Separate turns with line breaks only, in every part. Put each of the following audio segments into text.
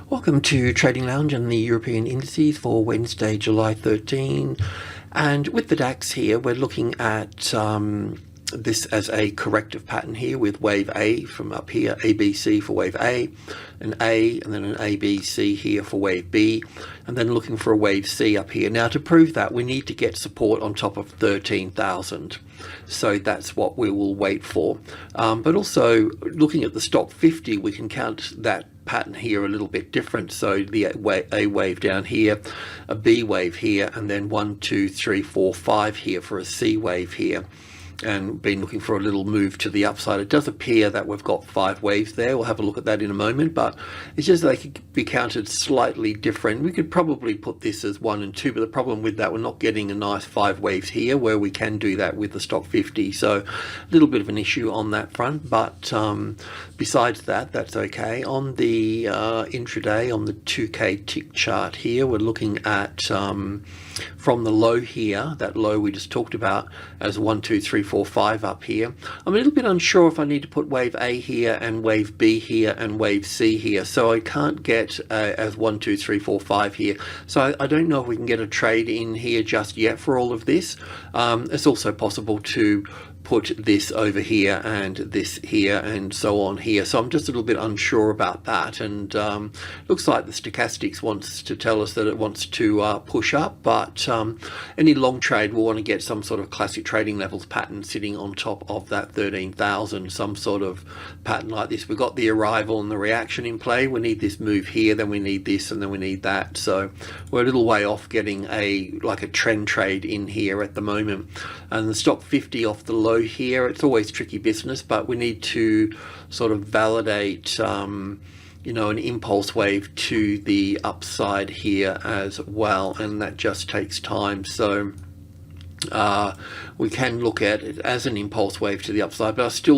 Welcome to Trading Lounge and the European indices for Wednesday, July 13. And with the DAX here, we're looking at this as a corrective pattern here with wave A from up here, ABC for wave A, and then an ABC here for wave B, and then looking for a wave C up here. Now, to prove that, we need to get support on top of 13,000. So that's what we will wait for. But also looking at the stock 50, we can count that pattern here a little bit different. So the A wave down here, a B wave here, and then 1, 2, 3, 4, 5 here for a C wave here, and been looking for a little move to the upside. It does appear that we've got 5 waves there. We'll have a look at that in a moment, but it's just they could be counted slightly different. We could probably put this as 1 and 2, but the problem with that, we're not getting a nice 5 waves here where we can do that with the stock 50. So a little bit of an issue on that front, but besides that, that's okay. On the intraday, on the 2K tick chart here, we're looking at from the low here, that low we just talked about, as 1, 2, 3, 4, 5 up here. I'm a little bit unsure if I need to put wave A here and wave B here and wave C here, so I can't get as 1, 2, 3, 4, 5 here. So I don't know if we can get a trade in here just yet for all of this. It's also possible to put this over here and this here and so on here, so I'm just a little bit unsure about that. And looks like the stochastics wants to tell us that it wants to push up, but any long trade will want to get some sort of classic trading levels pattern sitting on top of that 13,000, some sort of pattern like this. We've got the arrival and the reaction in play. We need this move here, then we need this, and then we need that. So we're a little way off getting like a trend trade in here at the moment. And the stock 50 off the low here, it's always tricky business, but we need to sort of validate you know, an impulse wave to the upside here as well, and that just takes time. So we can look at it as an impulse wave to the upside, but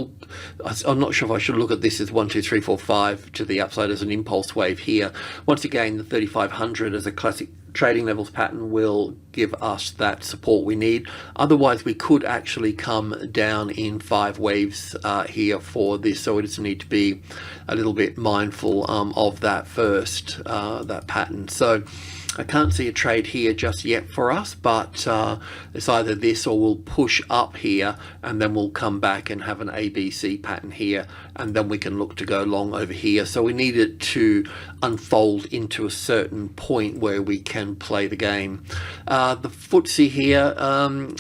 I'm not sure if I should look at this as 1, 2, 3, 4, 5 to the upside as an impulse wave here. Once again, the 3,500 as a classic trading levels pattern will give us that support we need. Otherwise, we could actually come down in 5 waves here for this, so we just need to be a little bit mindful of that first, that pattern. So I can't see a trade here just yet for us, but it's either this or we'll push up here and then we'll come back and have an ABC pattern here, and then we can look to go long over here. So we need it to unfold into a certain point where we can play the game. The FTSE here,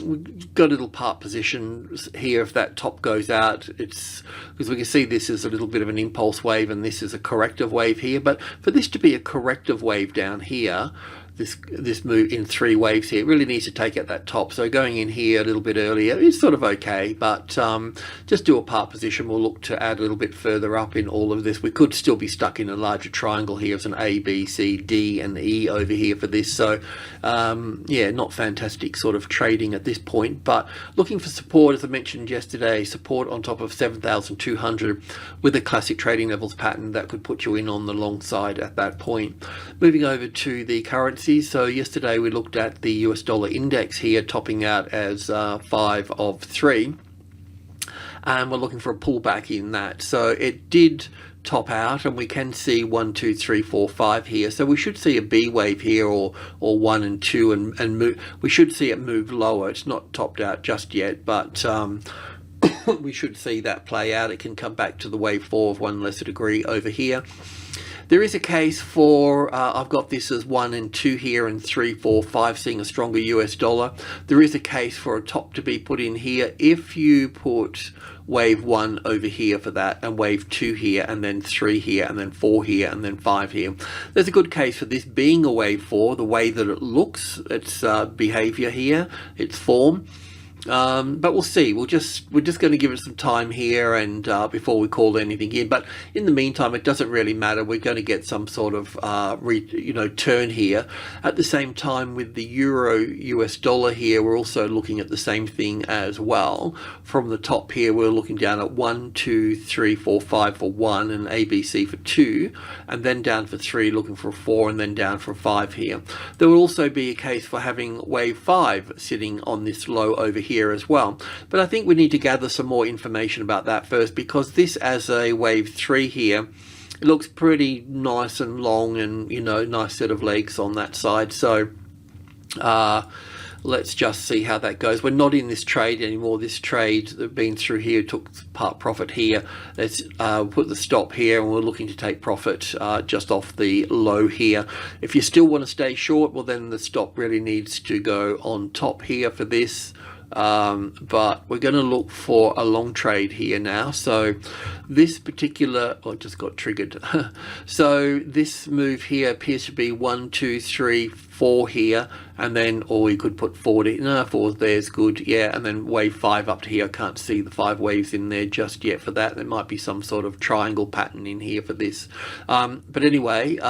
we've got a little part position here. If that top goes out, it's because we can see this is a little bit of an impulse wave and this is a corrective wave here, but for this to be a corrective wave down here, this move in 3 waves here, it really needs to take out that top. So going in here a little bit earlier is sort of okay, but just do a part position. We'll look to add a little bit further up in all of this. We could still be stuck in a larger triangle here as an A, B, C, D and E over here for this. So yeah, not fantastic sort of trading at this point, but looking for support, as I mentioned yesterday, support on top of 7,200 with a classic trading levels pattern that could put you in on the long side at that point. Moving over to the currency. So yesterday we looked at the US dollar index here topping out as 5 of 3, and we're looking for a pullback in that. So it did top out, and we can see 1, 2, 3, 4, 5 here. So we should see a B wave here, or 1 and 2, and move. We should see it move lower. It's not topped out just yet, but we should see that play out. It can come back to the wave 4 of 1 lesser degree over here. There is a case for, I've got this as 1 and 2 here, and 3, 4, 5, seeing a stronger US dollar. There is a case for a top to be put in here if you put wave 1 over here for that, and wave 2 here, and then 3 here, and then 4 here, and then 5 here. There's a good case for this being a wave 4, the way that it looks, its behavior here, its form. But we'll see. We're just going to give it some time here, and before we call anything in. But in the meantime, it doesn't really matter. We're going to get some sort of turn here. At the same time, with the euro US dollar here, we're also looking at the same thing as well. From the top here, we're looking down at 1, 2, 3, 4, 5 for 1, and ABC for 2, and then down for 3, looking for a 4, and then down for a 5 here. There will also be a case for having wave 5 sitting on this low over here as well, but I think we need to gather some more information about that first, because this as a wave 3 here it looks pretty nice and long, and nice set of legs on that side. So let's just see how that goes. We're not in this trade anymore. This trade that been through here took part profit here. Let's put the stop here, and we're looking to take profit just off the low here. If you still want to stay short, well, then the stop really needs to go on top here for this. But we're going to look for a long trade here now. So this particular, it just got triggered. So this move here appears to be 1, 2, 3, 4 here, and then, or we could put 40. No, 4 there's good, yeah. And then wave 5 up to here. I can't see the 5 waves in there just yet for that. There might be some sort of triangle pattern in here for this. But anyway,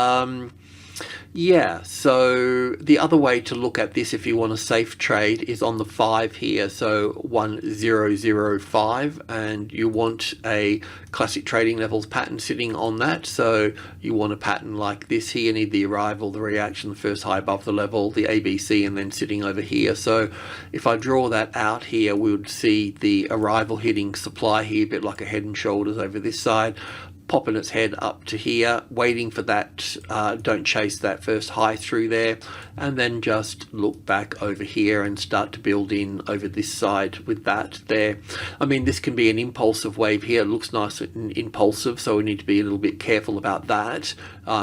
yeah, so the other way to look at this, if you want a safe trade, is on the 5 here, so 1005, and you want a classic trading levels pattern sitting on that. So you want a pattern like this here, need the arrival, the reaction, the first high above the level, the ABC, and then sitting over here. So if I draw that out here, we would see the arrival hitting supply here, a bit like a head and shoulders over this side, popping its head up to here, waiting for that, don't chase that first high through there, and then just look back over here and start to build in over this side with that there. I mean, this can be an impulsive wave here. It looks nice and impulsive, so we need to be a little bit careful about that.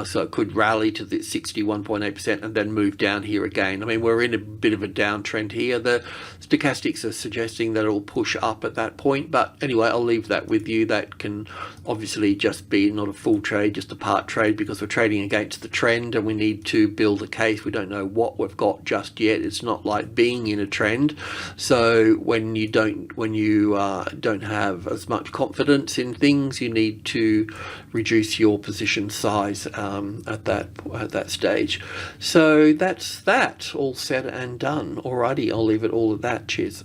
So it could rally to the 61.8% and then move down here again. I mean, we're in a bit of a downtrend here. The stochastics are suggesting that it'll push up at that point, but anyway, I'll leave that with you. That can obviously just be not a full trade, just a part trade, because we're trading against the trend and we need to build a case. We don't know what we've got just yet. It's not like being in a trend. So when you don't have as much confidence in things, you need to reduce your position size at that stage. So that's that all said and done. Alrighty, I'll leave it all at that. Cheers.